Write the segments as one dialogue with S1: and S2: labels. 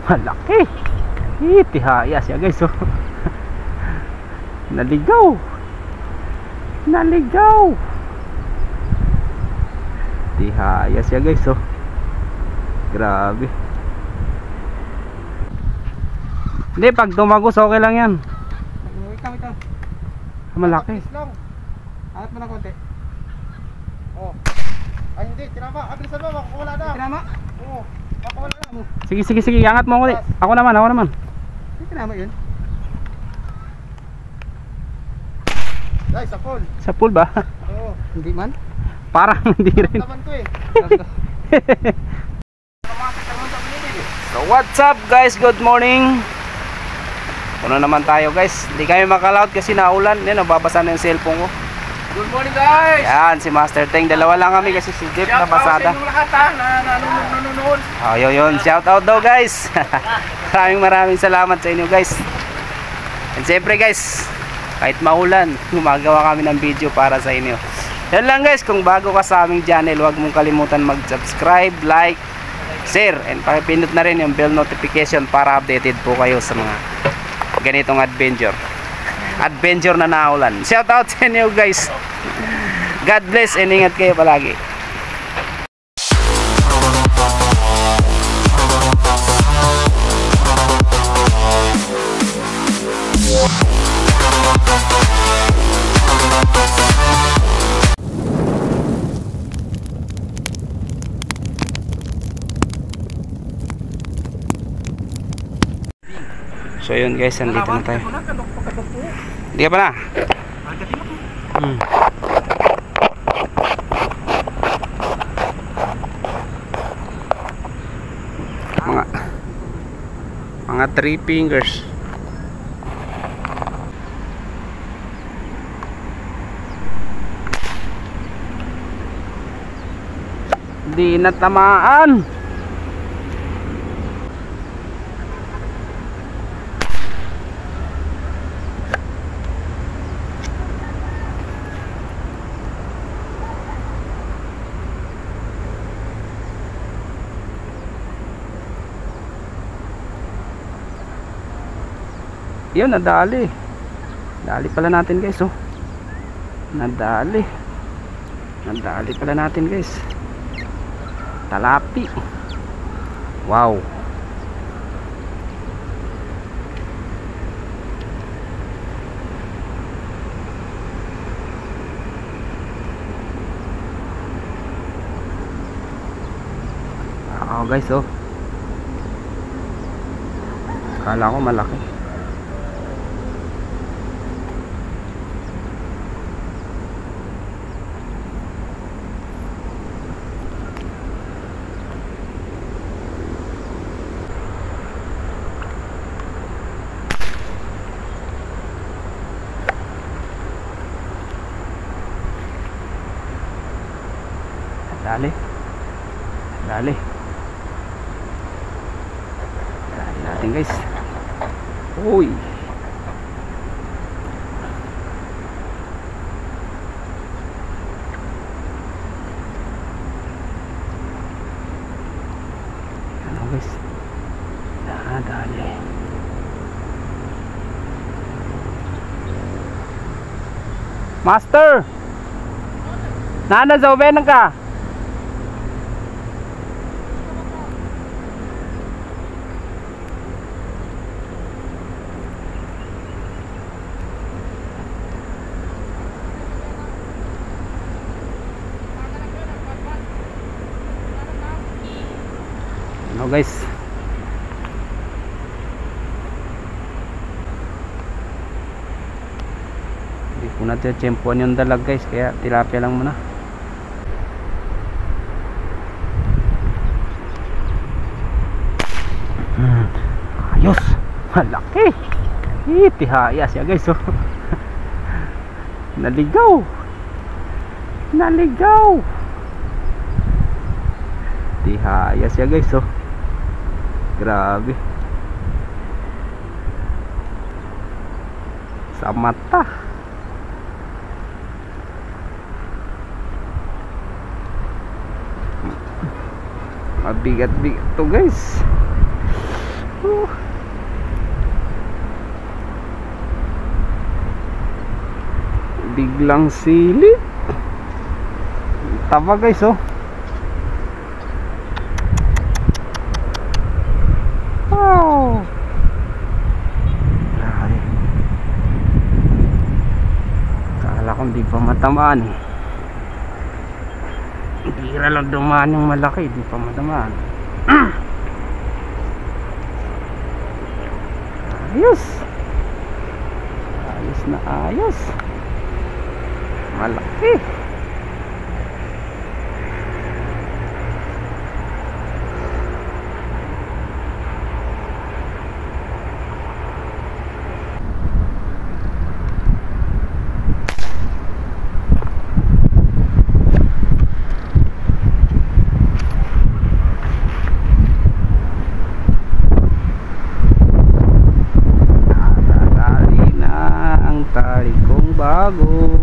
S1: malaki. Tihaya siya guys oh. Naligaw. Tihaya siya guys oh. Grabe. Hindi, pag dumagos okay lang yan.
S2: Wait lang.
S1: Malaki.
S2: Hangat mo ng konti. Oh. Ay hindi, tinama. Abilisan mo, makakawala na. Tinama? Oo, makakawala na.
S1: Sige, angat mo ulit. Ako naman.
S2: Hindi tinama yun. Guys, sa pool.
S1: Sa pool ba?
S2: Oo. Hindi man?
S1: Parang hindi rin.
S2: Taman ko eh.
S1: So what's up guys, good morning. Puno naman tayo guys. Hindi kami makalaot kasi naulan. Yan, nababasa na yung cellphone ko.
S2: Good morning guys.
S1: Yan, si Master Teng. Dalawa lang kami kasi si Jeff nabasada.
S2: Shout out sa lahat na nanonood.
S1: Oh, yun. Shout out daw guys. Maraming salamat sa inyo guys. And siyempre guys, kahit maulan, gumagawa kami ng video para sa inyo. Yan lang guys, kung bago ka sa aming channel, huwag mong kalimutan mag-subscribe, like, share, and pakipindot na rin yung bell notification para updated po kayo sa mga ganitong adventure na naulan. Shout out sa inyo guys. God bless and ingat kayo palagi. So yun guys, andito na tayo. Hindi ka pa na? Mga 3 fingers. Di natamaan. Yun, nadali. Dali pala natin guys oh. Nadali pala natin guys. Talapi. Wow. Oh guys oh. Kala ko malaki. Dali natin guys. Uy, ano guys, dali. Master, nana sa uben ka? Ano guys, hindi ko natin tsempuan yung dalag guys, kaya tilapia lang muna. Ayos, malaki. Tihaya siya guys oh. Naligaw. Tihaya siya guys oh. Grabe. Sa mata. Mabigat-bigat to guys. Biglang silip. Taba guys oh. Wow. Grabe. Kala ko hindi pa matamaan eh. Bira lang dumaan yung malaki, hindi pa matamaan. Ayos. Ayos na ayos. Malaki. Nakadali na ang tali kong bago.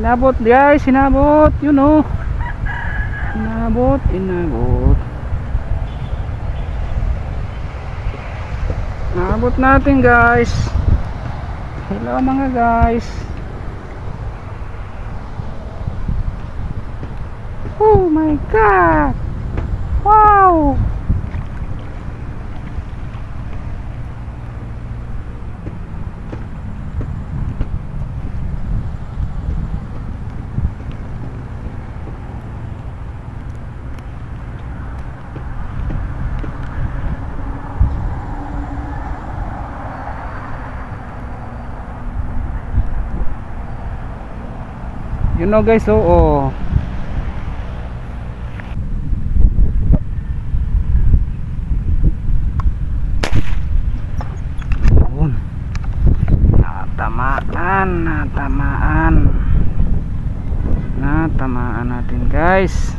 S1: Inabot guys, inabot, you know. Inabot. Inabot natin guys. Hello mga guys. Oh my god. Wow. You know guys, oo. Yun. Natamaan natin guys.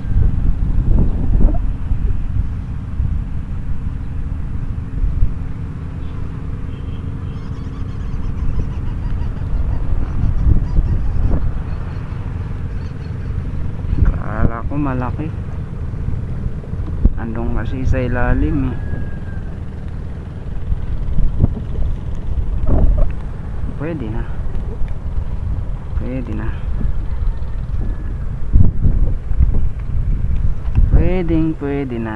S1: Malaki, andong kasi sa ilalim eh. Pwede na pwede na.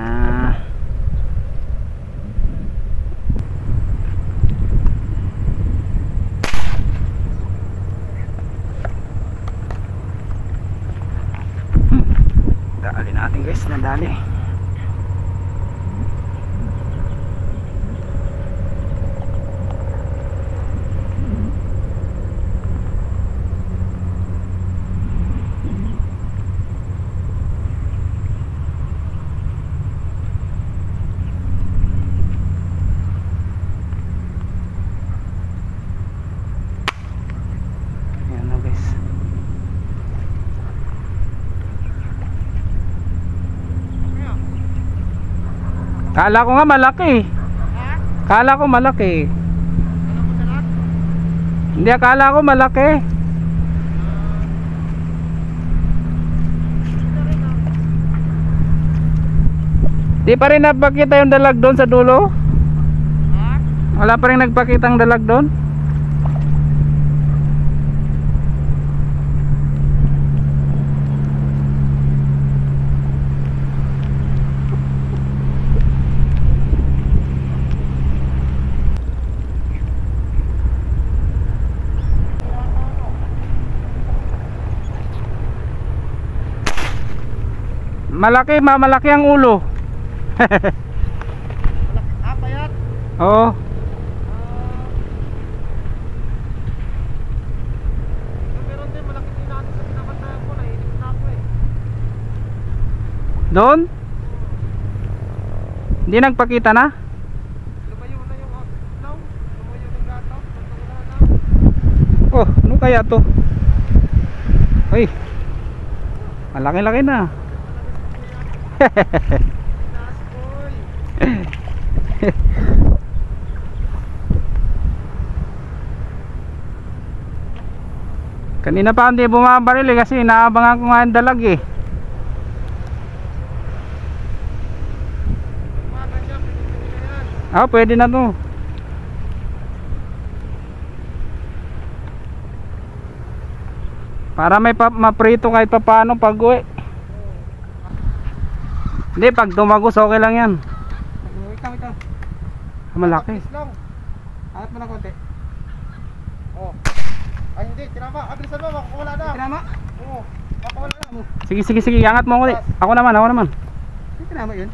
S1: Dali natin guys, nadali. Ayan na guys. Kala ko nga malaki. Kala ko malaki. Hindi, akala ko malaki. Di pa rin nagpakita yung dalag doon sa dulo? Wala pa rin nagpakita ang dalag doon? malaki ang ulo.
S2: Payat.
S1: Oo.
S2: Meron din malaki din natin sa pinabantayan ko. Nainip na ako eh.
S1: Doon? Hindi nagpakita na?
S2: Lumayo na yung outlaw. Lumayo ng gato. Wala na.
S1: Oh, ano kaya to? Ay, malaki-laki na.
S2: Taas boy.
S1: Kanina pa hindi bumabaril eh, kasi inaabangan ko nga yung dalag eh.
S2: Umaga siya. Pinipili na yan.
S1: Ah, pwede na to. Para may maprito kahit pa paano pag uwi. Hindi, pag tumagos okay lang yan.
S2: Wait lang.
S1: Malaki.
S2: Please lang. Hanap mo ng konti. Oh. Ay hindi, tinama. Abilisan mo, makakawala na. Tinama? Oo. Makakawala na.
S1: Sige, angat mo ako. Ako naman.
S2: Hindi tinama yun.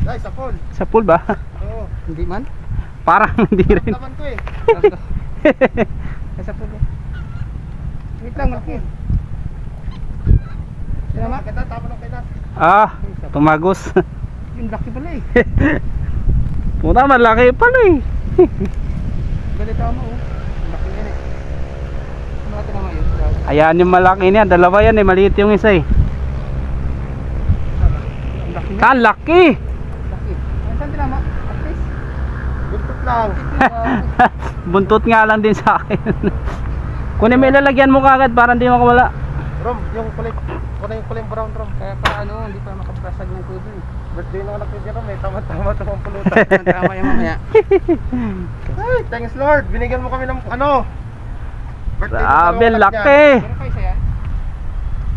S2: Guys, sa pool.
S1: Sa pool ba?
S2: Oo. Hindi man?
S1: Parang hindi rin.
S2: Taman ko eh. Sa pool. Wait lang, malaki. Tinama? Ganda, tama ng kinas.
S1: Ah, tumagos.
S2: Yung laki pala eh.
S1: Puta, malaki pala eh.
S2: Galit tama oh. Laki yan eh. Mga tinama yun.
S1: Ayan yung malaki niya, dalawa yan eh, maliit yung isa eh.
S2: Laki na.
S1: Laki!
S2: Laki. Saan tinama? At least. Buntot lang.
S1: Buntot nga lang din sa akin. Kunin mo ilalagyan mo kagad para hindi makawala.
S2: Rom, yung kulay. Kunin yung kulay brown rom. Kaya pa ano, hindi pa makaprasag ng tubig. Birthday ng anak niya rom eh. Tama-tama itong pulutan. Tama yung mamaya. Ay, thanks Lord. Binigyan mo kami ng ano. Birthday ng
S1: Grabe,
S2: dalawang anak
S1: laki.
S2: niya. Meron kayo saya?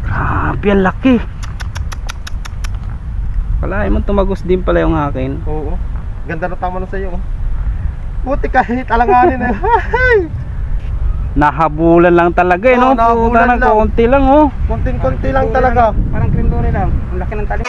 S1: Grabe, ang laki. Wala, mo tumagos din pala yung akin.
S2: Oo. Ganda na tama na sa iyo. Puti kahit alanganin na.
S1: Nahabulan lang talaga eh,
S2: Oo,
S1: no?
S2: nahabulan
S1: Puta ng
S2: lang.
S1: konti lang, oh.
S2: Konting-konti lang talaga. Parang cream dory lang. Ang laki ng tali.